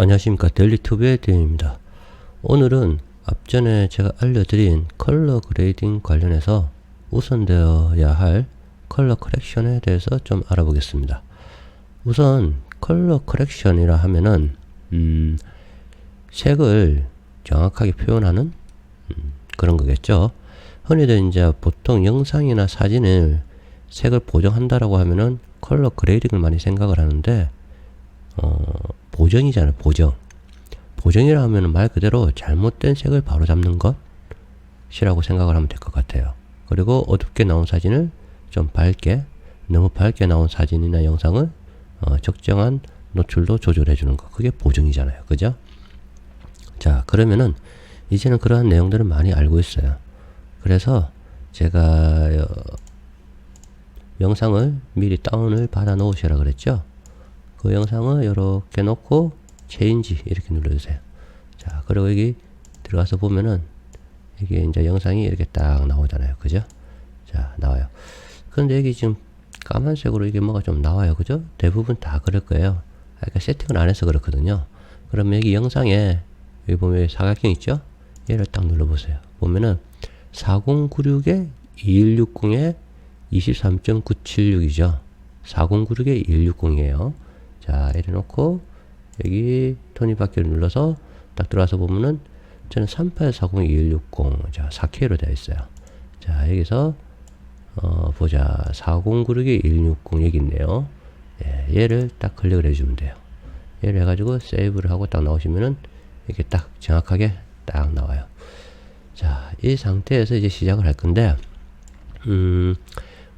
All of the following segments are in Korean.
안녕하십니까. 데일리투브의 대입니다. 오늘은 앞전에 제가 알려드린 컬러 그레이딩 관련해서 우선되어야 할 컬러 커렉션에 대해서 좀 알아보겠습니다. 우선 컬러 커렉션이라 하면은 색을 정확하게 표현하는 그런 거겠죠. 흔히들 이제 보통 영상이나 사진을 색을 보정한다라고 하면은 컬러 그레이딩을 많이 생각을 하는데 보정이잖아요. 보정이라 하면 말 그대로 잘못된 색을 바로 잡는 것이라고 생각을 하면 될 것 같아요. 그리고 어둡게 나온 사진을 좀 밝게, 너무 밝게 나온 사진이나 영상을 적정한 노출도 조절해 주는 거, 그게 보정이잖아요. 그죠? 자, 그러면은 이제는 그러한 내용들을 많이 알고 있어요. 그래서 제가 영상을 미리 다운을 받아 놓으시라 그랬죠. 그 영상을 이렇게 놓고 체인지 이렇게 눌러주세요. 자, 그리고 여기 들어가서 보면은 이게 이제 영상이 이렇게 딱 나오잖아요. 그죠? 자, 나와요. 근데 여기 지금 까만색으로 이게 뭐가 좀 나와요. 그죠? 대부분 다 그럴 거예요. 그러니까 세팅을 안 해서 그렇거든요. 그러면 여기 영상에 여기 보면 사각형 있죠? 얘를 딱 눌러보세요. 보면은 4096에 2160에 23.976이죠. 4096에 2160이에요. 자, 이래 놓고 여기 톱니바퀴를 눌러서 딱 들어와서 보면은 저는 38402160 자 4K로 되어 있어요. 자, 여기서 보자. 4096에 2160 여기 있네요. 예, 얘를 딱 클릭을 해주면 돼요. 얘를 해가지고 세이브를 하고 딱 나오시면은 이렇게 딱 정확하게 딱 나와요. 자, 이 상태에서 이제 시작을 할 건데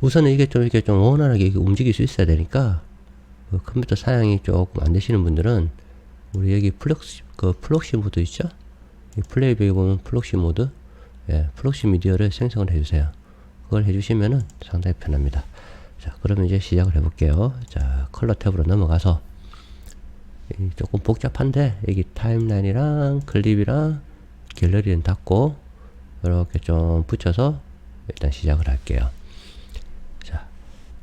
우선은 이게 좀 이렇게 좀 원활하게 움직일 수 있어야 되니까 컴퓨터 사양이 조금 안 되시는 분들은 우리 여기 플럭시 모드 있죠? 이 플레이백에 보면 플럭시 모드, 예, 플럭시 미디어를 생성을 해주세요. 그걸 해주시면은 상당히 편합니다. 자, 그러면 이제 시작을 해볼게요. 자, 컬러 탭으로 넘어가서 조금 복잡한데 여기 타임라인이랑 클립이랑 갤러리는 닫고 이렇게 좀 붙여서 일단 시작을 할게요.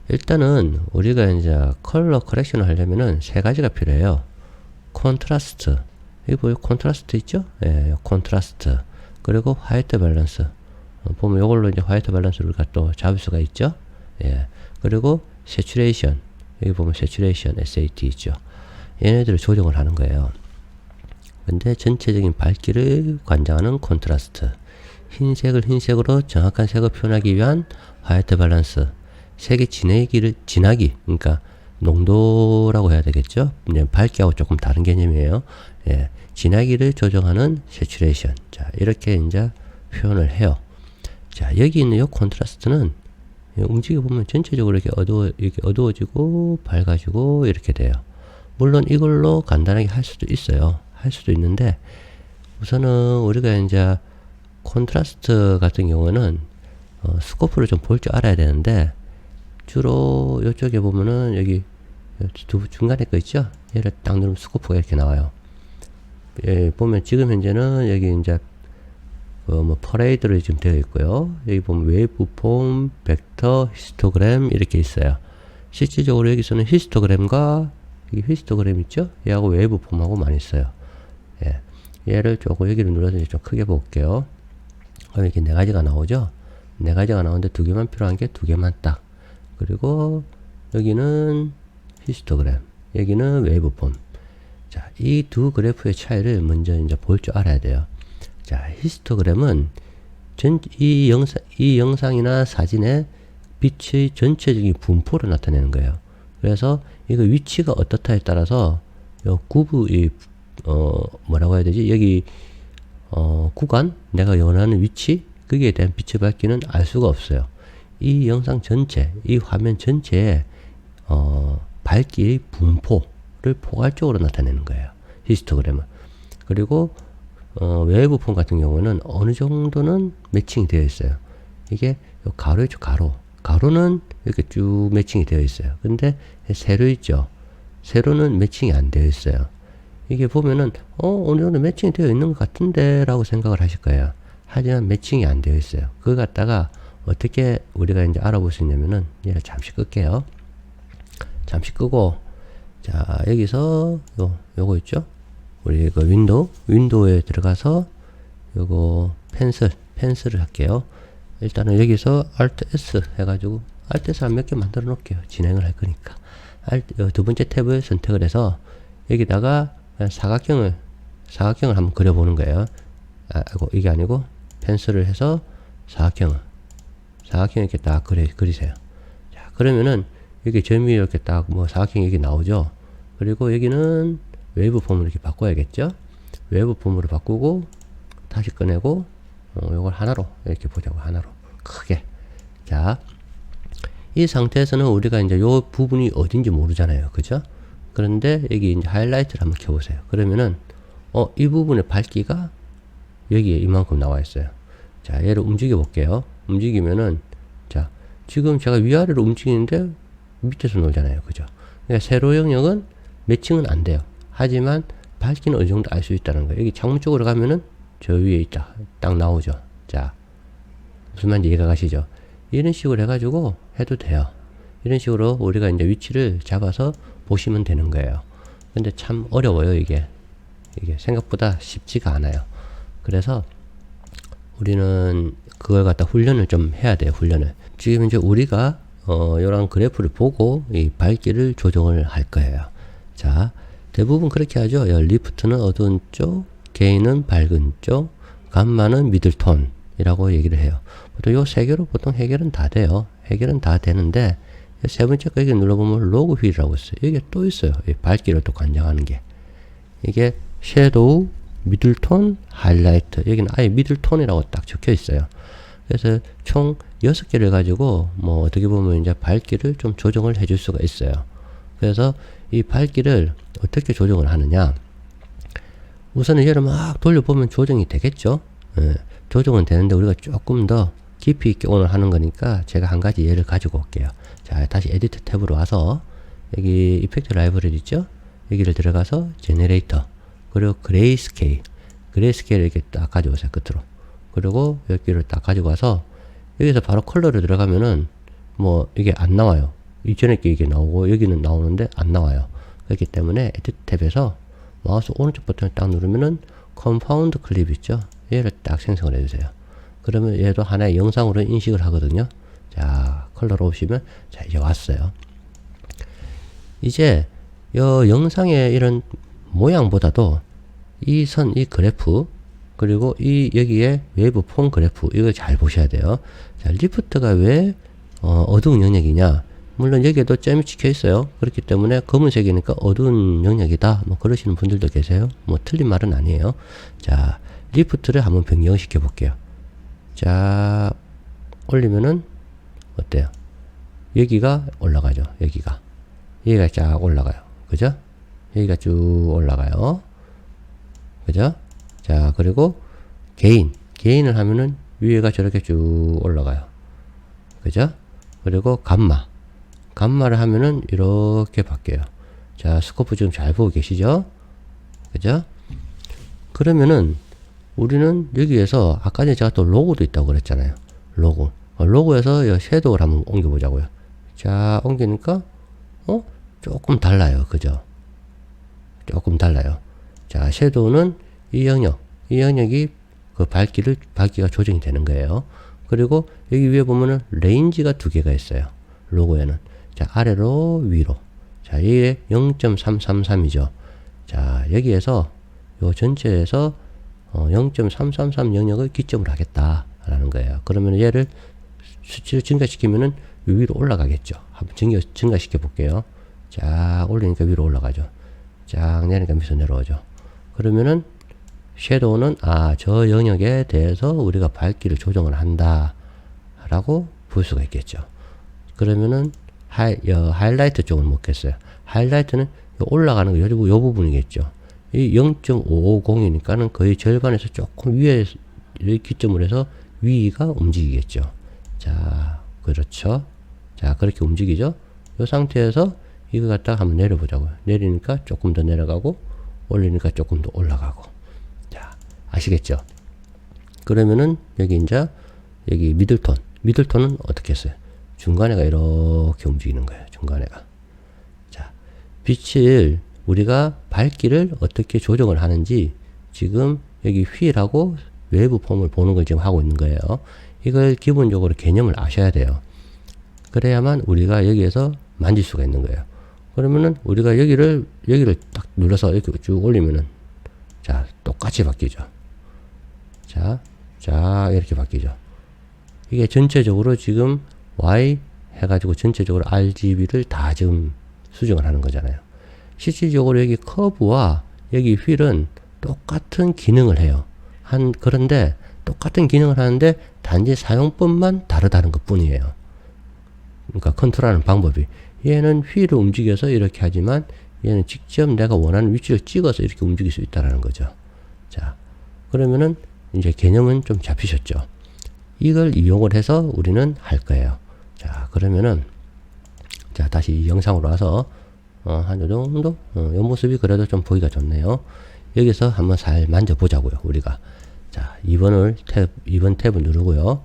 일단은 우리가 이제 컬러 커렉션을 하려면은 세 가지가 필요해요. 콘트라스트. 여기 보여 콘트라스트 있죠? 예, 콘트라스트. 그리고 화이트 밸런스. 보면 이걸로 이제 화이트 밸런스를 또 잡을 수가 있죠? 예. 그리고 세츄레이션. 여기 보면 세츄레이션, SAT 있죠? 얘네들을 조정을 하는 거예요. 근데 전체적인 밝기를 관장하는 콘트라스트. 흰색을 흰색으로 정확한 색을 표현하기 위한 화이트 밸런스. 색의 진하기, 그러니까 농도라고 해야 되겠죠? 이제 밝기하고 조금 다른 개념이에요. 예, 진하기를 조정하는 세츄레이션. 자, 이렇게 이제 표현을 해요. 자, 여기 있는 이 콘트라스트는 움직여 보면 전체적으로 이렇게 어두워지고 밝아지고 이렇게 돼요. 물론 이걸로 간단하게 할 수도 있어요. 할 수도 있는데 우선은 우리가 이제 콘트라스트 같은 경우는 스코프를 좀 볼 줄 알아야 되는데 주로 이쪽에 보면은 여기 중간에 거 있죠? 얘를 딱 누르면 스코프가 이렇게 나와요. 예, 보면 지금 현재는 여기 이제 퍼레이드로 지금 되어 있고요. 여기 보면 웨이브폼, 벡터, 히스토그램 이렇게 있어요. 실질적으로 여기서는 히스토그램과 여기 히스토그램 있죠? 얘하고 웨이브폼하고 많이 써요. 예, 얘를 조금 여기를 눌러서 좀 크게 볼게요. 그럼 이렇게 네 가지가 나오죠? 네 가지가 나오는데 두 개만 필요한 게 두 개만 딱. 그리고 여기는 히스토그램, 여기는 웨이브폼. 자, 이 두 그래프의 차이를 먼저 이제 볼 줄 알아야 돼요. 자, 히스토그램은 이 영상이나 사진의 빛의 전체적인 분포를 나타내는 거예요. 그래서 이거 위치가 어떻다에 따라서 뭐라고 해야 되지? 여기 구간, 내가 원하는 위치, 거기에 대한 빛의 밝기는 알 수가 없어요. 이 영상 전체, 이 화면 전체에 밝기의 분포를 포괄적으로 나타내는 거예요. 히스토그램은. 그리고 웨이브폼 같은 경우는 어느 정도는 매칭이 되어 있어요. 이게 가로 있죠, 가로. 가로는 이렇게 쭉 매칭이 되어 있어요. 근데 세로 있죠. 세로는 매칭이 안 되어 있어요. 이게 보면은 어느 정도 매칭이 되어 있는 것 같은데 라고 생각을 하실 거예요. 하지만 매칭이 안 되어 있어요. 그걸 갖다가 어떻게 우리가 이제 알아볼 수 있냐면은 얘를 잠시 끌게요. 잠시 끄고 자 여기서 요거 있죠? 우리 그 윈도우에 들어가서 요거 펜슬을 할게요. 일단은 여기서 Alt S 해가지고 Alt S 한 몇 개 만들어 놓을게요. 진행을 할 거니까. 두 번째 탭을 선택을 해서 여기다가 사각형을 한번 그려보는 거예요. 이게 아니고 펜슬을 해서 사각형 이렇게 딱 그리세요. 자, 그러면은 여기 점이 이렇게 딱 뭐 사각형이 여기 나오죠. 그리고 여기는 웨이브 폼을 이렇게 바꿔야겠죠. 웨이브 폼으로 바꾸고 다시 꺼내고 요걸 하나로 이렇게 보자고. 하나로 크게. 자, 이 상태에서는 우리가 이제 요 부분이 어딘지 모르잖아요. 그죠? 그런데 여기 이제 하이라이트를 한번 켜보세요. 그러면은 이 부분의 밝기가 여기에 이만큼 나와 있어요. 자, 얘를 움직여 볼게요. 움직이면은 자, 지금 제가 위아래로 움직이는데 밑에서 놀잖아요. 그죠? 그러니까 세로 영역은 매칭은 안 돼요. 하지만 밝기는 어느 정도 알 수 있다는 거예요. 여기 창문 쪽으로 가면은 저 위에 있다. 딱 나오죠. 자, 무슨 말인지 이해가 가시죠? 이런 식으로 해가지고 해도 돼요. 이런 식으로 우리가 이제 위치를 잡아서 보시면 되는 거예요. 근데 참 어려워요, 이게 생각보다 쉽지가 않아요. 그래서 우리는 그걸 갖다 훈련을 좀 해야 돼요, 훈련을. 지금 이제 우리가 이런 그래프를 보고 이 밝기를 조정을 할 거예요. 자, 대부분 그렇게 하죠. 리프트는 어두운 쪽, 게인은 밝은 쪽, 감마는 미들톤이라고 얘기를 해요. 보통 요 세 개로 보통 해결은 다 돼요. 해결은 다 되는데 세 번째 거 여기 눌러보면 로그 휠이라고 있어요. 여기 또 있어요. 이 밝기를 또 관장하는 게. 이게 섀도우, 미들톤, 하이라이트. 여기는 아예 미들톤이라고 딱 적혀 있어요. 그래서 총 6개를 가지고 뭐 어떻게 보면 이제 밝기를 좀 조정을 해줄 수가 있어요. 그래서 이 밝기를 어떻게 조정을 하느냐. 우선은 얘를 막 돌려보면 조정이 되겠죠. 예, 조정은 되는데 우리가 조금 더 깊이 있게 오늘 하는 거니까 제가 한 가지 예를 가지고 올게요. 자, 다시 에디트 탭으로 와서 여기 이펙트 라이브러리 있죠? 여기를 들어가서 제너레이터 그리고 그레이스케일을 이렇게 딱 가져오세요. 끝으로. 그리고 여기를 딱 가지고 와서 여기서 바로 컬러를 들어가면은 뭐 이게 안 나와요. 이전에 게 이게 나오고 여기는 나오는데 안 나와요. 그렇기 때문에 에디트 탭에서 마우스 오른쪽 버튼을 딱 누르면은 컴파운드 클립 있죠? 얘를 딱 생성을 해주세요. 그러면 얘도 하나의 영상으로 인식을 하거든요. 자, 컬러로 오시면 자, 이제 왔어요. 이제 이 영상의 이런 모양보다도 이 그래프 그리고 여기에 웨이브 폼 그래프 이거 잘 보셔야 돼요. 자, 리프트가 왜 어두운 영역이냐? 물론 여기에도 점이 찍혀 있어요. 그렇기 때문에 검은색이니까 어두운 영역이다. 뭐 그러시는 분들도 계세요. 뭐 틀린 말은 아니에요. 자, 리프트를 한번 변경시켜 볼게요. 자, 올리면은 어때요? 여기가 올라가죠. 여기가 쫙 올라가요. 그죠? 여기가 쭉 올라가요. 그죠? 자, 그리고 게인을 하면은 위에가 저렇게 쭉 올라가요. 그죠? 그리고 감마를 하면은 이렇게 바뀌어요. 자, 스코프 지금 잘 보고 계시죠? 그죠? 그러면은 우리는 여기에서 아까 전에 제가 또 로고도 있다고 그랬잖아요. 로고에서 섀도우를 한번 옮겨보자고요. 자, 옮기니까 조금 달라요. 그죠? 조금 달라요. 자, 섀도우는 이 영역이 그 밝기가 조정이 되는 거예요. 그리고 여기 위에 보면은 레인지가 2개가 있어요. 로고에는. 자, 아래로 위로. 자, 이게 0.333이죠. 자, 여기에서 요 전체에서 0.333 영역을 기점으로 하겠다라는 거예요. 그러면 얘를 수치를 증가시키면은 위로 올라가겠죠. 한번 증가시켜 볼게요. 자, 올리니까 위로 올라가죠. 쫙 내리니까 밑으로 내려오죠. 그러면은 섀도우는 저 영역에 대해서 우리가 밝기를 조정을 한다 라고 볼 수가 있겠죠. 그러면은 하이라이트 쪽은 먹겠어요. 하이라이트는 올라가는 거 요 부분이겠죠. 이 0.550이니까는 거의 절반에서 조금 위에 기점으로 해서 위가 움직이겠죠. 자, 그렇죠. 자, 그렇게 움직이죠. 이 상태에서 이거 갖다가 한번 내려보자고요. 내리니까 조금 더 내려가고 올리니까 조금 더 올라가고. 자, 아시겠죠? 그러면은 여기 미들톤은 어떻게 했어요? 중간에가 이렇게 움직이는 거예요. 중간에가. 자, 빛을 우리가 밝기를 어떻게 조정을 하는지 지금 여기 휠하고 외부 폼을 보는 걸 지금 하고 있는 거예요. 이걸 기본적으로 개념을 아셔야 돼요. 그래야만 우리가 여기에서 만질 수가 있는 거예요. 그러면은 우리가 여기를 딱 눌러서 이렇게 쭉 올리면은 자, 똑같이 바뀌죠. 자, 이렇게 바뀌죠. 이게 전체적으로 지금 Y 해가지고 전체적으로 RGB를 다 지금 수정을 하는 거잖아요. 실질적으로 여기 커브와 여기 휠은 똑같은 기능을 해요. 그런데 똑같은 기능을 하는데 단지 사용법만 다르다는 것 뿐이에요. 그러니까 컨트롤하는 방법이. 얘는 휠을 움직여서 이렇게 하지만 얘는 직접 내가 원하는 위치를 찍어서 이렇게 움직일 수 있다는 거죠. 자, 그러면은 이제 개념은 좀 잡히셨죠. 이걸 이용을 해서 우리는 할 거예요. 자, 그러면은 자, 다시 이 영상으로 와서 한 요 정도? 요 모습이 그래도 좀 보기가 좋네요. 여기서 한번 잘 만져보자고요, 우리가. 자, 2번 탭을 누르고요.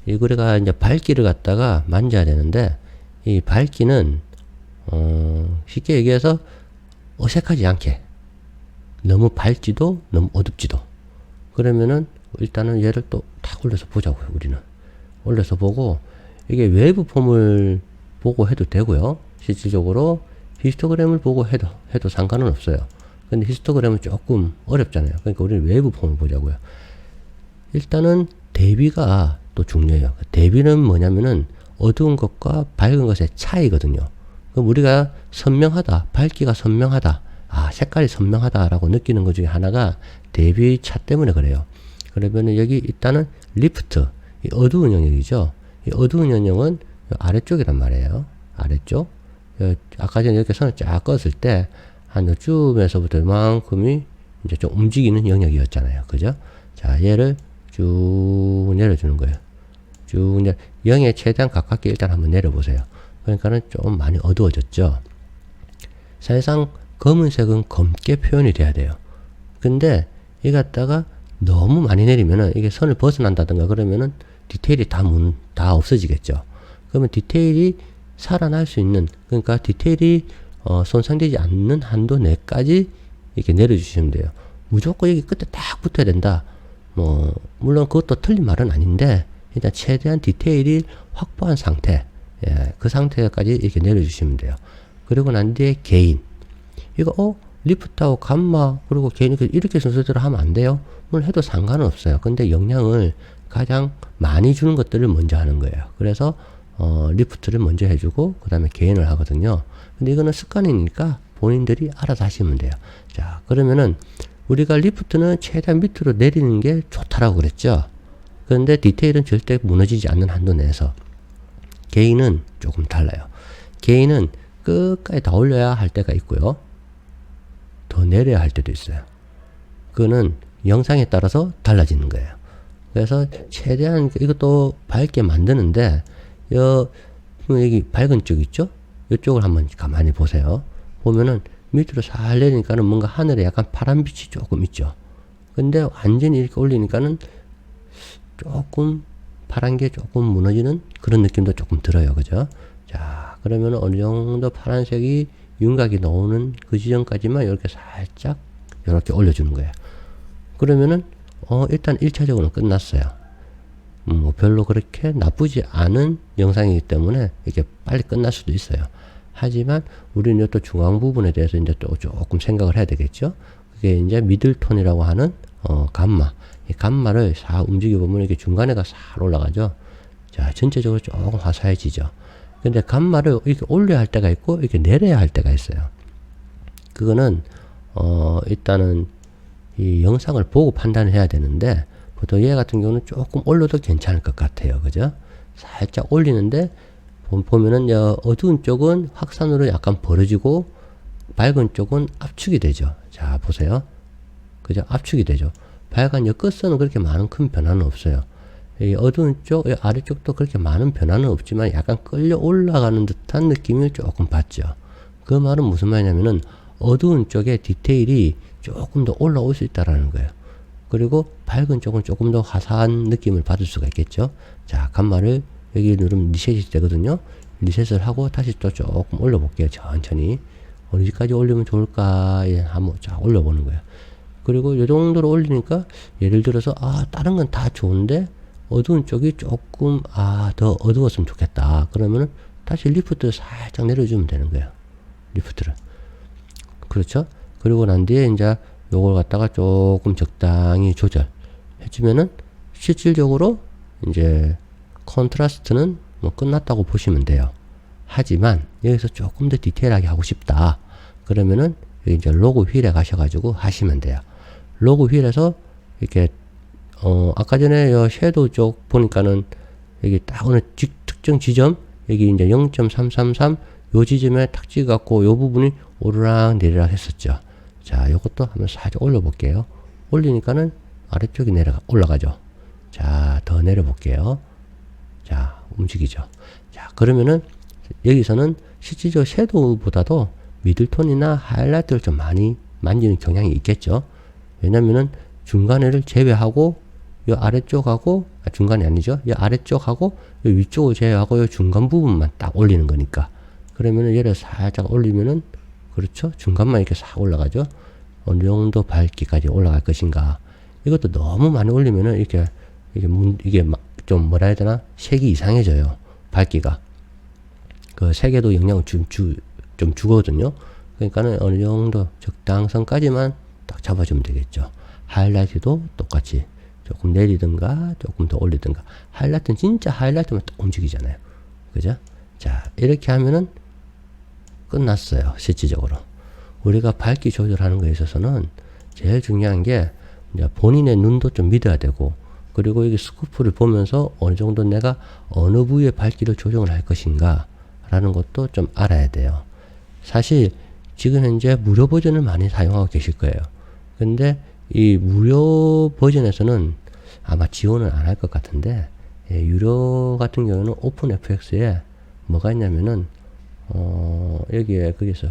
우리가 이제 밝기를 갖다가 만져야 되는데, 이 밝기는, 쉽게 얘기해서 어색하지 않게. 너무 밝지도, 너무 어둡지도. 그러면은, 일단은 얘를 또 탁 올려서 보자고요, 우리는. 올려서 보고, 이게 외부 폼을 보고 해도 되고요. 실질적으로 히스토그램을 보고 해도 상관은 없어요. 근데 히스토그램은 조금 어렵잖아요. 그러니까 우리는 외부 폼을 보자고요. 일단은 대비가 또 중요해요. 대비는 뭐냐면은 어두운 것과 밝은 것의 차이거든요. 그럼 우리가 선명하다, 밝기가 선명하다, 색깔이 선명하다라고 느끼는 것 중에 하나가 대비 차 때문에 그래요. 그러면은 여기 일단은 리프트, 이 어두운 영역이죠. 이 어두운 영역은 아래쪽이란 말이에요. 아래쪽. 아까 전에 이렇게 선을 쫙 껐을 때, 한 요쯤에서부터 이만큼이 이제 좀 움직이는 영역이었잖아요. 그죠? 자, 얘를 쭉 내려주는 거예요. 쭉 0에 최대한 가깝게 일단 한번 내려보세요. 그러니까는 좀 많이 어두워졌죠. 사실상 검은색은 검게 표현이 돼야 돼요. 근데 이 갖다가 너무 많이 내리면은 이게 선을 벗어난다든가 그러면은 디테일이 다 없어지겠죠. 그러면 디테일이 살아날 수 있는, 그러니까 디테일이 손상되지 않는 한도 내까지 이렇게 내려주시면 돼요. 무조건 여기 끝에 딱 붙어야 된다. 물론 그것도 틀린 말은 아닌데, 일단 최대한 디테일이 확보한 상태, 그 상태까지 이렇게 내려주시면 돼요. 그리고 난 뒤에 게인. 이거, 리프트하고 감마, 그리고 게인, 이렇게 순서대로 하면 안 돼요. 물론 해도 상관은 없어요. 근데 영향을 가장 많이 주는 것들을 먼저 하는 거예요. 그래서, 리프트를 먼저 해주고, 그 다음에 게인을 하거든요. 근데 이거는 습관이니까 본인들이 알아서 하시면 돼요. 자, 그러면은, 우리가 리프트는 최대한 밑으로 내리는 게 좋다라고 그랬죠. 그런데 디테일은 절대 무너지지 않는 한도 내에서. 게인은 조금 달라요. 게인은 끝까지 다 올려야 할 때가 있고요. 더 내려야 할 때도 있어요. 그거는 영상에 따라서 달라지는 거예요. 그래서 최대한 이것도 밝게 만드는데, 여기 밝은 쪽 있죠? 이쪽을 한번 가만히 보세요. 보면은 밑으로 살 내리니까는 뭔가 하늘에 약간 파란빛이 조금 있죠. 근데 완전히 이렇게 올리니까는 조금 파란 게 조금 무너지는 그런 느낌도 조금 들어요. 그죠? 자, 그러면 어느 정도 파란색이 윤곽이 나오는 그 지점까지만 이렇게 살짝 이렇게 올려주는 거예요. 그러면은 일단 1차적으로는 끝났어요. 별로 그렇게 나쁘지 않은 영상이기 때문에 이렇게 빨리 끝날 수도 있어요. 하지만 우리는 또 중앙 부분에 대해서 이제 또 조금 생각을 해야 되겠죠. 그게 이제 미들톤이라고 하는 감마. 이 감마를 싹 움직여 보면 이렇게 중간에가 싹 올라가죠. 자, 전체적으로 조금 화사해지죠. 근데 감마를 이렇게 올려야 할 때가 있고 이렇게 내려야 할 때가 있어요. 그거는 일단은 이 영상을 보고 판단을 해야 되는데, 보통 얘 같은 경우는 조금 올려도 괜찮을 것 같아요. 그죠? 살짝 올리는데 보면은 어두운 쪽은 확산으로 약간 벌어지고 밝은 쪽은 압축이 되죠. 자, 보세요. 그죠? 압축이 되죠. 밝은 여 끝선은 그렇게 많은 큰 변화는 없어요. 이 어두운 쪽, 이 아래쪽도 그렇게 많은 변화는 없지만 약간 끌려 올라가는 듯한 느낌을 조금 받죠. 그 말은 무슨 말이냐면은 어두운 쪽에 디테일이 조금 더 올라올 수 있다라는 거예요. 그리고 밝은 쪽은 조금 더 화사한 느낌을 받을 수가 있겠죠. 자, 감마를 여기 누르면 리셋이 되거든요. 리셋을 하고 다시 또 조금 올려볼게요. 천천히. 어디까지 올리면 좋을까? 예, 한번 쫙 올려보는 거예요. 그리고 이 정도로 올리니까 예를 들어서 다른 건 다 좋은데 어두운 쪽이 조금 더 어두웠으면 좋겠다. 그러면은 다시 리프트를 살짝 내려주면 되는 거예요. 리프트를. 그렇죠? 그리고 난 뒤에 이제 요걸 갖다가 조금 적당히 조절해주면은 실질적으로 이제 컨트라스트는 뭐 끝났다고 보시면 돼요. 하지만 여기서 조금 더 디테일하게 하고 싶다. 그러면은 여기 이제 로그 휠에 가셔가지고 하시면 돼요. 로그 휠에서 이렇게 아까 전에 요 섀도우 쪽 보니까는 여기 딱 어느 특정 지점 여기 이제 0.333 요 지점에 탁 찍어갖고 요 부분이 오르락 내리락 했었죠. 자, 요것도 한번 살짝 올려볼게요. 올리니까는 아래쪽이 올라가죠. 자, 더 내려볼게요. 자, 움직이죠. 자, 그러면은 여기서는 실질적으로 섀도우보다도 미들톤이나 하이라이트를 좀 많이 만지는 경향이 있겠죠. 왜냐면은 중간에를 제외하고 요 아래쪽하고 중간이 아니죠. 요 아래쪽하고 요 위쪽을 제외하고 요 중간 부분만 딱 올리는 거니까. 그러면은 얘를 살짝 올리면은 그렇죠. 중간만 이렇게 싹 올라가죠. 어느 정도 밝기까지 올라갈 것인가. 이것도 너무 많이 올리면은 이게 막 좀 뭐라 해야 되나? 색이 이상해져요. 밝기가. 그 색에도 영향을 좀 주거든요. 그러니까는 어느 정도 적당선까지만 딱 잡아주면 되겠죠. 하이라이트도 똑같이 조금 내리든가 조금 더 올리든가. 하이라이트는 진짜 하이라이트만 딱 움직이잖아요. 그죠? 자, 이렇게 하면은 끝났어요. 실질적으로. 우리가 밝기 조절하는 거에 있어서는 제일 중요한 게 이제 본인의 눈도 좀 믿어야 되고, 그리고 여기 스코프를 보면서 어느 정도 내가 어느 부위의 밝기를 조정을 할 것인가 라는 것도 좀 알아야 돼요. 사실 지금 현재 무료 버전을 많이 사용하고 계실 거예요. 근데 이 무료 버전에서는 아마 지원을 안 할 것 같은데, 유료 같은 경우는 오픈FX에 뭐가 있냐면은 여기에 거기서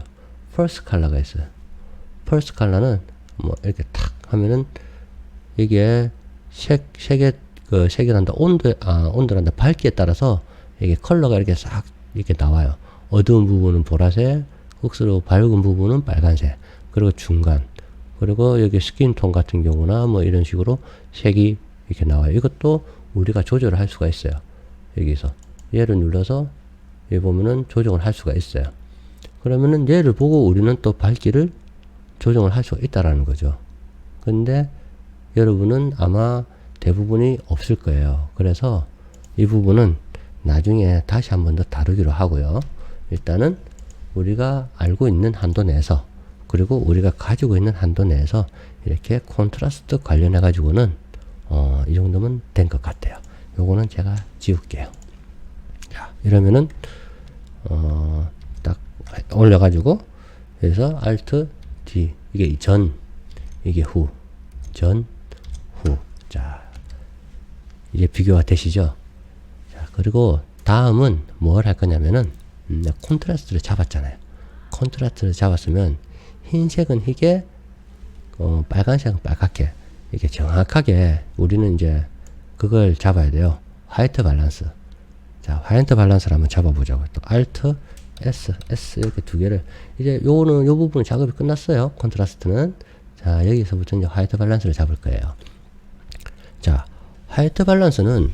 펄스 컬러가 있어요. 펄스 컬러는 뭐 이렇게 탁 하면은 이게 색이란다 온도란다 밝기에 따라서 이게 컬러가 이렇게 싹 이렇게 나와요. 어두운 부분은 보라색, 흑수로 밝은 부분은 빨간색, 그리고 중간, 그리고 여기 스킨톤 같은 경우나 뭐 이런 식으로 색이 이렇게 나와요. 이것도 우리가 조절을 할 수가 있어요. 여기서 얘를 눌러서 여기 보면은 조정을 할 수가 있어요. 그러면은 얘를 보고 우리는 또 밝기를 조정을 할 수가 있다라는 거죠. 근데 여러분은 아마 대부분이 없을 거예요. 그래서 이 부분은 나중에 다시 한 번 더 다루기로 하고요. 일단은 우리가 알고 있는 한도 내에서, 그리고 우리가 가지고 있는 한도 내에서 이렇게 콘트라스트 관련해 가지고는 이 정도면 된 것 같아요. 요거는 제가 지울게요. 자, 이러면은 딱 올려 가지고 여기서 Alt D, 이게 전, 이게 후, 전, 후. 자, 이제 비교가 되시죠? 자, 그리고 다음은 뭘 할 거냐면은 콘트라스트를 잡았잖아요. 콘트라스트를 잡았으면 흰색은 희게, 빨간색은 빨갛게, 이렇게 정확하게 우리는 이제 그걸 잡아야 돼요. 화이트 밸런스. 자, 화이트 밸런스를 한번 잡아보자고. 또 Alt S 이렇게 두 개를, 이제 요거는 요 부분 작업이 끝났어요. 콘트라스트는. 자, 여기서부터 이제 화이트 밸런스를 잡을 거예요. 자, 화이트 밸런스는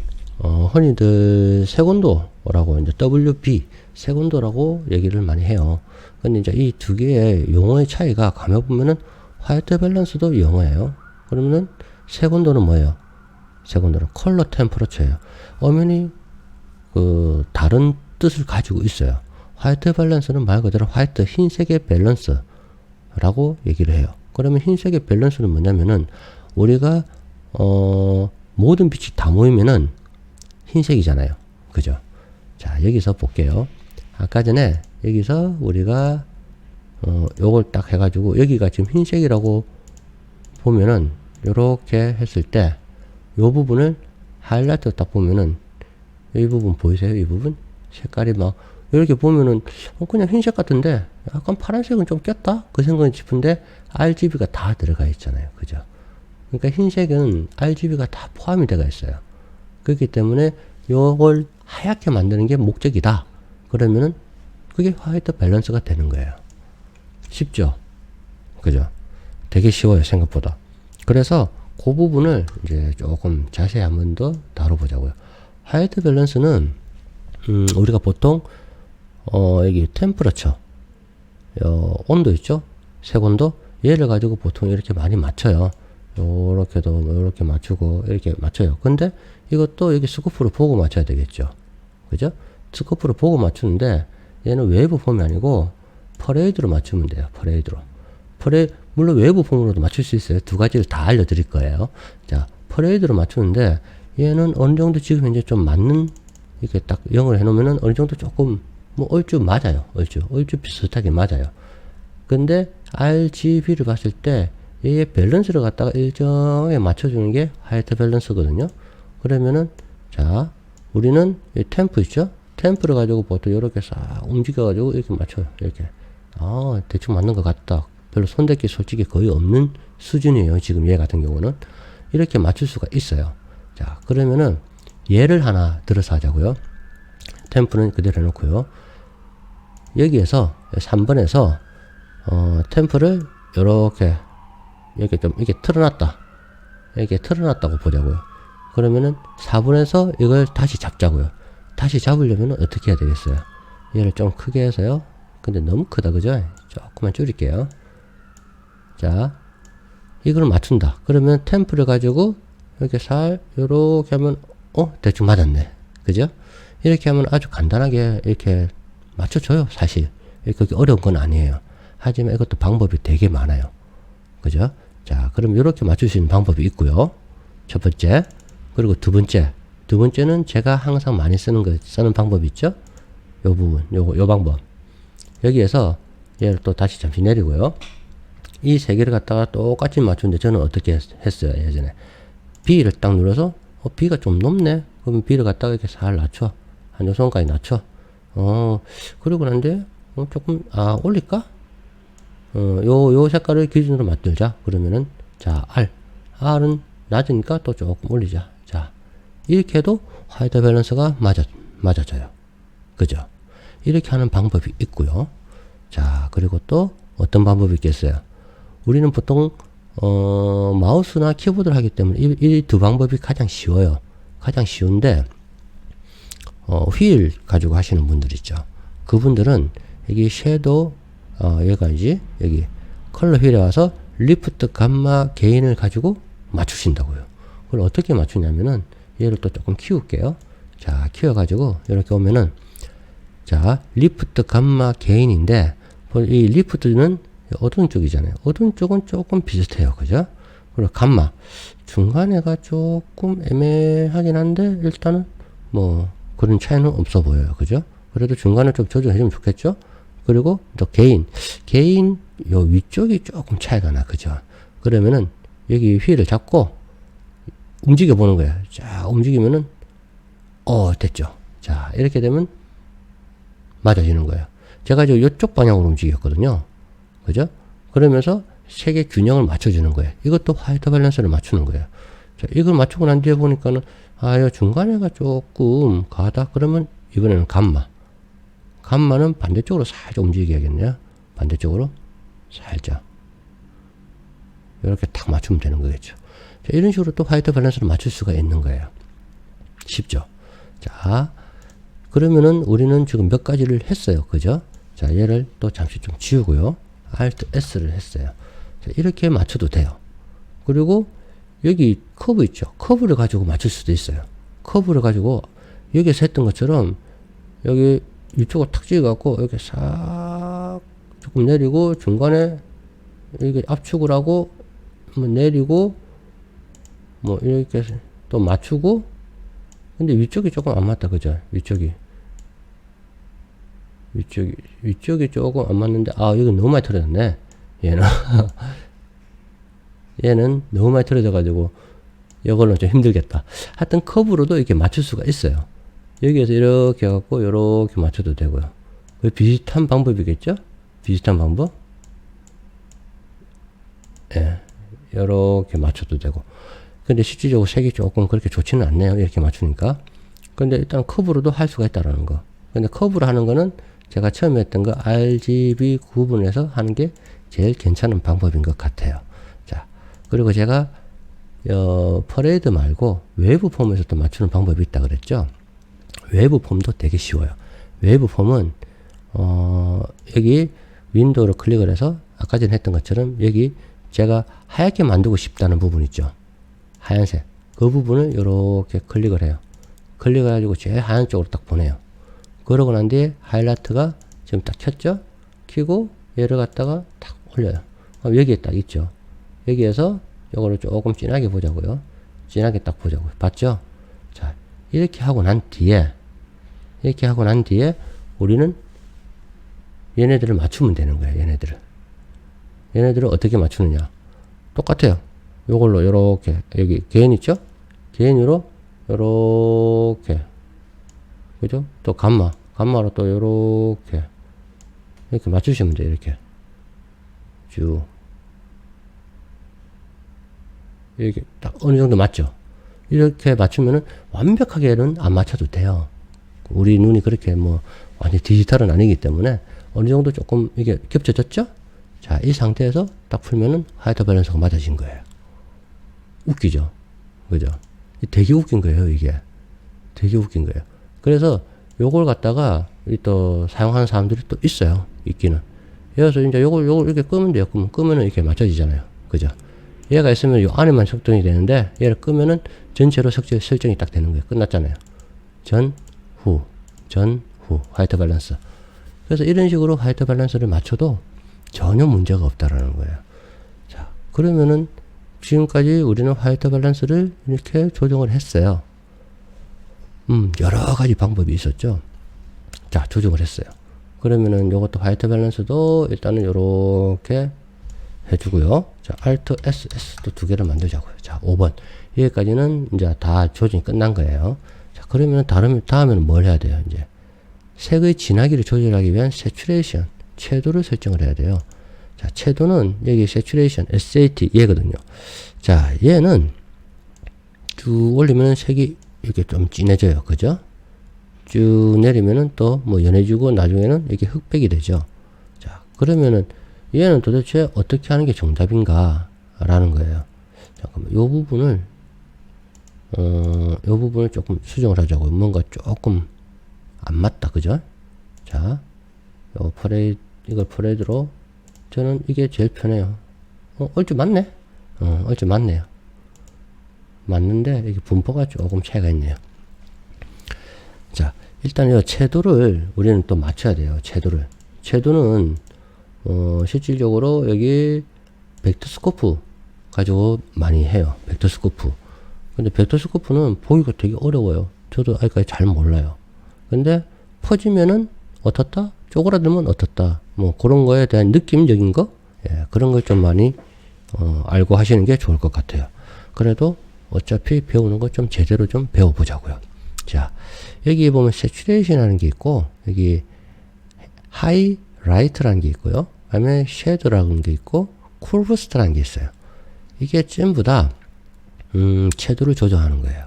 흔히들 색온도라고 이제 WB 색온도라고 얘기를 많이 해요. 근데 이제 이 두 개의 용어의 차이가 가면 보면은 화이트 밸런스도 영어예요. 그러면은 색온도는 뭐예요? 색온도는 컬러 템퍼러처예요. 엄연히 다른 뜻을 가지고 있어요. 화이트 밸런스는 말 그대로 화이트 흰색의 밸런스라고 얘기를 해요. 그러면 흰색의 밸런스는 뭐냐면은 우리가 모든 빛이 다 모이면은 흰색이잖아요. 그죠? 자, 여기서 볼게요. 아까 전에 여기서 우리가 요걸 딱 해가지고 여기가 지금 흰색이라고 보면은 요렇게 했을 때 요 부분을 하이라이트 딱 보면은 이 부분 보이세요? 이 부분? 색깔이 막 이렇게 보면은 그냥 흰색 같은데 약간 파란색은 좀 꼈다? 그 생각은 싶은데 RGB가 다 들어가 있잖아요. 그죠? 그러니까 흰색은 RGB가 다 포함이 되어 있어요. 그렇기 때문에 요걸 하얗게 만드는 게 목적이다. 그러면은 그게 화이트 밸런스가 되는 거예요. 쉽죠? 그죠? 되게 쉬워요, 생각보다. 그래서 그 부분을 이제 조금 자세히 한 번 더 다뤄보자고요. 화이트 밸런스는 우리가 보통 여기 템퍼러처 온도 있죠? 색온도 얘를 가지고 보통 이렇게 많이 맞춰요. 요렇게도 요렇게 맞추고 이렇게 맞춰요. 근데 이것도 여기 스코프를 보고 맞춰야 되겠죠. 그죠? 스코프를 보고 맞추는데 얘는 웨이브 폼이 아니고 퍼레이드로 맞추면 돼요. 퍼레이드로. 물론 웨이브 폼으로도 맞출 수 있어요. 두 가지를 다 알려드릴 거예요. 자, 퍼레이드로 맞추는데 얘는 어느 정도 지금 현재 좀 맞는 이렇게 딱 0을 해놓으면은 어느 정도 조금 뭐 얼추 맞아요. 얼추 비슷하게 맞아요. 근데 RGB를 봤을 때 얘의 밸런스를 갖다가 일정하게 맞춰주는 게 화이트 밸런스거든요. 그러면은 자, 우리는 이 템프 있죠? 템프를 가지고 보통 이렇게 싹 움직여가지고 이렇게 맞춰요. 이렇게. 대충 맞는 것 같다. 별로 손댈 게 솔직히 거의 없는 수준이에요. 지금 얘 같은 경우는. 이렇게 맞출 수가 있어요. 자, 그러면은 얘를 하나 들어서 하자고요. 템프는 그대로 해놓고요. 여기에서 3번에서 템프를 요렇게 이렇게 좀 이렇게 틀어놨다. 이렇게 틀어놨다고 보자고요. 그러면은 4번에서 이걸 다시 잡자고요. 다시 잡으려면 어떻게 해야 되겠어요? 얘를 좀 크게 해서요. 근데 너무 크다, 그죠? 조금만 줄일게요. 자, 이걸 맞춘다. 그러면 템프를 가지고 이렇게 요렇게 하면 대충 맞았네. 그죠? 이렇게 하면 아주 간단하게 이렇게 맞춰줘요, 사실. 그렇게 어려운 건 아니에요. 하지만 이것도 방법이 되게 많아요. 그죠? 자, 그럼 이렇게 맞출 수 있는 방법이 있고요. 첫 번째. 그리고 두 번째. 두 번째는 제가 항상 많이 쓰는 방법이 있죠? 요 부분, 요 방법. 여기에서 얘를 또 다시 잠시 내리고요. 이 세 개를 갖다가 똑같이 맞추는데 저는 어떻게 했어요, 예전에. B를 딱 눌러서, B가 좀 높네? 그러면 B를 갖다가 이렇게 살 낮춰. 한 요 선까지 낮춰. 그러고 난데, 조금, 올릴까? 요 색깔을 기준으로 만들자. 그러면은, 자, R은 낮으니까 또 조금 올리자. 자, 이렇게 해도 화이트 밸런스가 맞아져요. 그죠? 이렇게 하는 방법이 있고요. 자, 그리고 또 어떤 방법이 있겠어요? 우리는 보통, 마우스나 키보드를 하기 때문에 이 두 방법이 가장 쉬워요. 가장 쉬운데, 휠 가지고 하시는 분들 있죠. 그분들은 여기 섀도우, 여기 컬러 휠에 와서 리프트, 감마, 게인을 가지고 맞추신다고요. 그걸 어떻게 맞추냐면은 얘를 또 조금 키울게요. 자, 키워가지고 이렇게 오면은 자, 리프트, 감마, 게인인데 이 리프트는 어두운 쪽이잖아요. 어두운 쪽은 조금 비슷해요. 그죠? 그리고 감마 중간에가 조금 애매하긴 한데 일단은 뭐 그런 차이는 없어 보여요. 그죠? 그래도 중간에 좀 조정해주면 좋겠죠? 그리고 또 게인 요 위쪽이 조금 차이가 나. 그죠? 그러면은 여기 휠을 잡고 움직여 보는 거예요. 자, 움직이면은 됐죠. 자, 이렇게 되면 맞아지는 거예요. 제가 이쪽 방향으로 움직였거든요. 그죠? 그러면서 색의 균형을 맞춰주는 거예요. 이것도 화이트 밸런스를 맞추는 거예요. 자, 이걸 맞추고 난 뒤에 보니까는 요 중간에가 조금 가다. 그러면 이번에는 감마는 반대쪽으로 살짝 움직여야겠네요. 반대쪽으로 살짝 이렇게 탁 맞추면 되는 거겠죠. 자, 이런 식으로 또 화이트 밸런스를 맞출 수가 있는 거예요. 쉽죠? 자, 그러면은 우리는 지금 몇 가지를 했어요. 그죠? 자, 얘를 또 잠시 좀 지우고요. Alt S를 했어요. 자, 이렇게 맞춰도 돼요. 그리고 여기 커브 있죠? 커브를 가지고 맞출 수도 있어요. 커브를 가지고 여기서 했던 것처럼 여기 이쪽을 탁 찍어갖고 이렇게 싹 조금 내리고 중간에 이렇게 압축을 하고 한번 내리고 뭐 이렇게 또 맞추고 근데 위쪽이 조금 안 맞다. 그죠? 위쪽이 조금 안 맞는데 이거 너무 많이 틀어졌네. 얘는 너무 많이 틀어져 가지고 이걸로 좀 힘들겠다. 하여튼 커브로도 이렇게 맞출 수가 있어요. 여기에서 이렇게 해갖고 이렇게 맞춰도 되고요. 비슷한 방법이겠죠? 비슷한 방법? 예, 이렇게 맞춰도 되고. 근데 실질적으로 색이 조금 그렇게 좋지는 않네요. 이렇게 맞추니까. 근데 일단 커브로도 할 수가 있다라는 거. 근데 커브로 하는 거는 제가 처음에 했던 거 RGB 구분해서 하는 게 제일 괜찮은 방법인 것 같아요. 자, 그리고 제가 퍼레이드 말고 외부 폼에서 또 맞추는 방법이 있다 그랬죠. 외부 폼도 되게 쉬워요. 외부 폼은 여기 윈도우를 클릭을 해서 아까 전에 했던 것처럼 여기 제가 하얗게 만들고 싶다는 부분 있죠. 하얀색. 그 부분을 이렇게 클릭을 해요. 클릭해가지고 제일 하얀 쪽으로 딱 보내요. 그러고 난 뒤에 하이라이트가 지금 딱 켰죠? 켜고 얘를 갖다가 딱 올려요. 그럼 여기에 딱 있죠. 여기에서 요거를 조금 진하게 보자고요. 진하게 딱 보자고요. 봤죠? 자, 이렇게 하고 난 뒤에 우리는 얘네들을 맞추면 되는 거예요. 얘네들을 어떻게 맞추느냐. 똑같아요. 요걸로 요렇게 여기 개인 있죠? 개인으로 요렇게 그죠? 또 감마로 또 요렇게 이렇게 맞추시면 돼요. 이렇게 쭉 이렇게 딱 어느 정도 맞죠? 이렇게 맞추면은 완벽하게는 안 맞춰도 돼요. 우리 눈이 그렇게 뭐 완전 디지털은 아니기 때문에 어느 정도 조금 이게 겹쳐졌죠? 자, 이 상태에서 딱 풀면은 화이트 밸런스가 맞아진 거예요. 웃기죠? 그죠? 되게 웃긴 거예요, 이게. 되게 웃긴 거예요. 그래서 요걸 갖다가 또 사용하는 사람들이 또 있어요. 있기는. 그래서 이제 요걸 이렇게 끄면 돼요. 끄면은 이렇게 맞춰지잖아요. 그죠? 얘가 있으면 요 안에만 설정이 되는데 얘를 끄면은 전체로 설정이 딱 되는 거예요. 끝났잖아요. 전, 후 화이트 밸런스. 그래서 이런 식으로 화이트 밸런스를 맞춰도 전혀 문제가 없다라는 거예요. 자, 그러면은 지금까지 우리는 화이트 밸런스를 이렇게 조정을 했어요. 여러 가지 방법이 있었죠. 자, 조정을 했어요. 그러면은 요것도 화이트 밸런스도 일단은 요렇게 해주고요. 자, Alt SS도 두 개를 만들자고요. 자, 5번. 여기까지는 이제 다 조정이 끝난 거예요. 자, 그러면 다음에는 뭘 해야 돼요? 이제 색의 진하기를 조절하기 위한 Saturation, 채도를 설정을 해야 돼요. 자, 채도는 여기 Saturation, SAT 얘거든요. 자, 얘는 쭉 올리면 색이 이렇게 좀 진해져요. 그죠? 쭉 내리면은 또 뭐 연해지고 나중에는 이렇게 흑백이 되죠. 자, 그러면은 얘는 도대체 어떻게 하는 게 정답인가 라는 거예요. 잠깐만, 요 부분을 조금 수정을 하자고요. 뭔가 조금 안 맞다. 그죠? 자, 이걸 퍼레이드로 저는 이게 제일 편해요. 얼추 맞네? 얼추 맞네요. 맞는데 이게 분포가 조금 차이가 있네요. 자, 일단 이 채도를 우리는 또 맞춰야 돼요. 채도는 실질적으로 여기 벡터스코프 가지고 많이 해요. 벡터스코프. 근데 벡터스코프는 보기가 되게 어려워요. 저도 아직까지 잘 몰라요. 근데 퍼지면은 어떻다? 쪼그라들면 어떻다? 뭐 그런 거에 대한 느낌적인 거? 예, 그런 걸 좀 많이 알고 하시는 게 좋을 것 같아요. 그래도 어차피 배우는 거 좀 제대로 좀 배워보자고요. 자, 여기 보면 Saturation 하는 게 있고, 여기 Highlight라는 게 있고요. 그 다음에 Shadow라는 게 있고, Cool Boost라는 게 있어요. 이게 전부 다, 채도를 조정하는 거예요.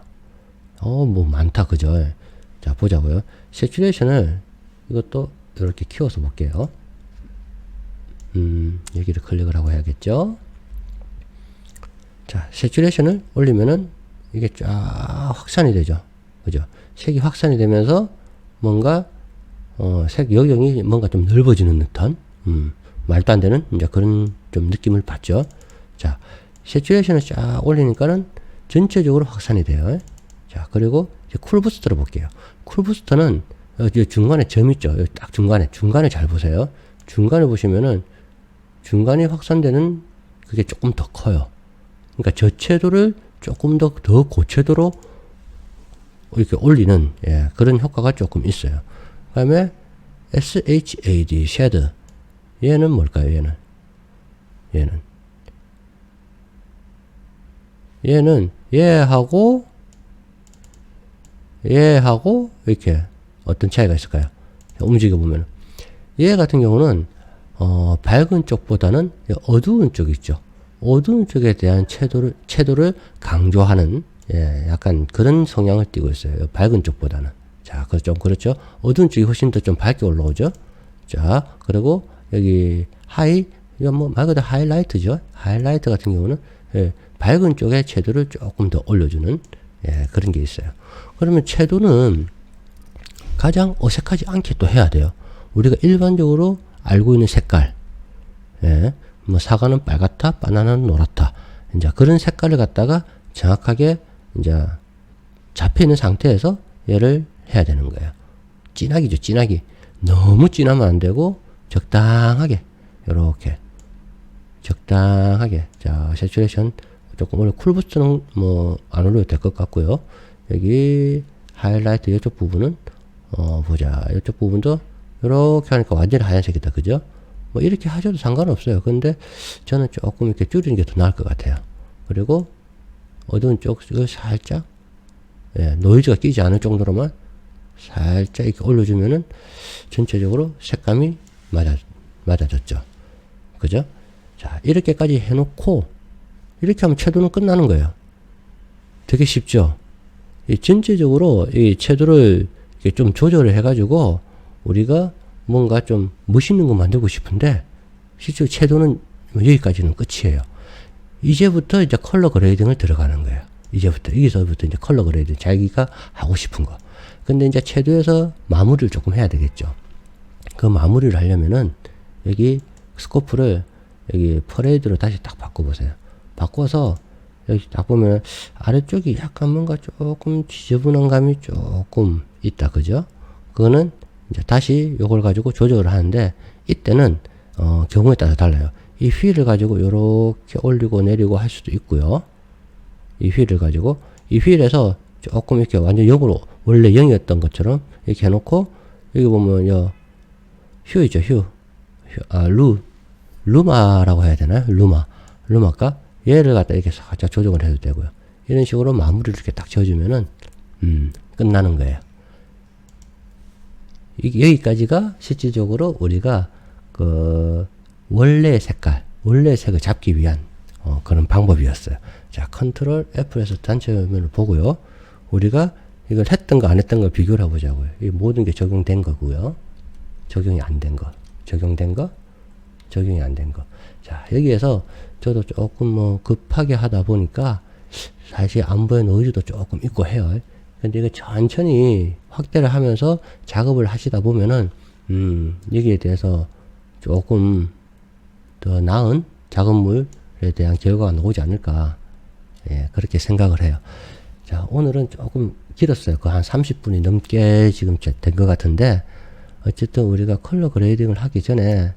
뭐 많다, 그죠? 자, 보자고요. Saturation을 이것도 이렇게 키워서 볼게요. 여기를 클릭을 하고 해야겠죠? 자, Saturation을 올리면은 이게 쫙 확산이 되죠. 그죠? 색이 확산이 되면서 뭔가, 색 여경이 뭔가 좀 넓어지는 듯한, 말도 안 되는 이제 그런 좀 느낌을 받죠. 자, Saturation을 쫙 올리니까는 전체적으로 확산이 돼요. 자, 그리고 이제 쿨부스터로 볼게요. 쿨부스터는 중간에 점 있죠. 딱 중간에 잘 보세요. 중간에 보시면은 중간이 확산되는 그게 조금 더 커요. 그러니까 저채도를 조금 더 고채도로 이렇게 올리는 그런 효과가 조금 있어요. 그 다음에 SHAD, 쉐드. 얘는 뭘까요? 얘는 얘하고 이렇게 어떤 차이가 있을까요? 움직여 보면 얘 같은 경우는 밝은 쪽보다는 어두운 쪽 있죠. 어두운 쪽에 대한 채도를 강조하는 약간 그런 성향을 띠고 있어요. 밝은 쪽보다는. 자, 좀 그렇죠. 어두운 쪽이 훨씬 더 좀 밝게 올라오죠. 자, 그리고 여기 하이, 이건 뭐 말 그대로 하이라이트죠. 하이라이트 같은 경우는 예, 밝은 쪽에 채도를 조금 더 올려주는 예, 그런 게 있어요. 그러면 채도는 가장 어색하지 않게 또 해야 돼요. 우리가 일반적으로 알고 있는 색깔, 예, 뭐 사과는 빨갛다, 바나나는 노랗다. 이제 그런 색깔을 갖다가 정확하게 이제 잡혀 있는 상태에서 얘를 해야 되는 거예요. 진하기죠, 진하기. 너무 진하면 안 되고 적당하게 요렇게 적당하게. 자, 새츄레이션 조금 원래 쿨부스트는 뭐 안 올려도 될 것 같고요. 여기 하이라이트 이쪽 부분은 보자. 이쪽 부분도 이렇게 하니까 완전히 하얀색이다. 그죠? 뭐 이렇게 하셔도 상관없어요. 근데 저는 조금 이렇게 줄이는 게 더 나을 것 같아요. 그리고 어두운 쪽을 살짝 예, 노이즈가 끼지 않을 정도로만 살짝 이렇게 올려주면은 전체적으로 색감이 맞아졌죠. 그죠? 자, 이렇게까지 해놓고 이렇게 하면 채도는 끝나는 거예요. 되게 쉽죠? 이 전체적으로 이 채도를 이렇게 좀 조절을 해가지고 우리가 뭔가 좀 멋있는 거 만들고 싶은데 실제로 채도는 여기까지는 끝이에요. 이제부터 이제 컬러 그레이딩을 들어가는 거예요. 여기서부터 이제 컬러 그레이딩, 자기가 하고 싶은 거. 근데 이제 채도에서 마무리를 조금 해야 되겠죠. 그 마무리를 하려면은 여기 스코프를 여기 퍼레이드로 다시 딱 바꿔보세요. 바꿔서 여기 딱 보면 아래쪽이 약간 뭔가 조금 지저분한 감이 조금 있다. 그죠? 그거는 이제 다시 요걸 가지고 조절을 하는데 이때는 경우에 따라 달라요. 이 휠을 가지고 요렇게 올리고 내리고 할 수도 있고요. 이 휠을 가지고 이 휠에서 조금 이렇게 완전 0으로 원래 0이었던 것처럼 이렇게 해놓고 여기 보면 요 휴이죠. 휴. 루마라고 해야 되나요? 루마가 얘를 갖다 이렇게 살짝 조정을 해도 되고요. 이런 식으로 마무리를 이렇게 딱 지어주면은 끝나는 거예요. 여기까지가 실질적으로 우리가 그 원래 색을 잡기 위한 그런 방법이었어요. 자, 컨트롤 F에서 단체 화면을 보고요. 우리가 이걸 했던 거 안 했던 거 비교를 해보자고요. 이 모든 게 적용된 거고요. 적용이 안 된 거, 적용된 거, 적용이 안 된 거. 자, 여기에서 저도 조금 뭐 급하게 하다 보니까 사실 안보의 노이즈도 조금 있고 해요. 근데 이거 천천히 확대를 하면서 작업을 하시다 보면은 여기에 대해서 조금 더 나은 작업물에 대한 결과가 나오지 않을까, 예, 그렇게 생각을 해요. 자, 오늘은 조금 길었어요. 그 한 30분이 넘게 지금 된 것 같은데 어쨌든 우리가 컬러 그레이딩을 하기 전에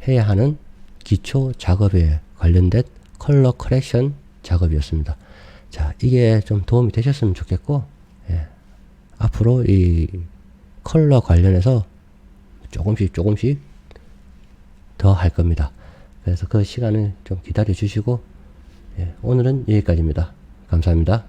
해야 하는 기초 작업에 관련된 컬러 커렉션 작업이었습니다. 자, 이게 좀 도움이 되셨으면 좋겠고, 예, 앞으로 이 컬러 관련해서 조금씩 더 할 겁니다. 그래서 그 시간을 좀 기다려 주시고, 예, 오늘은 여기까지입니다. 감사합니다.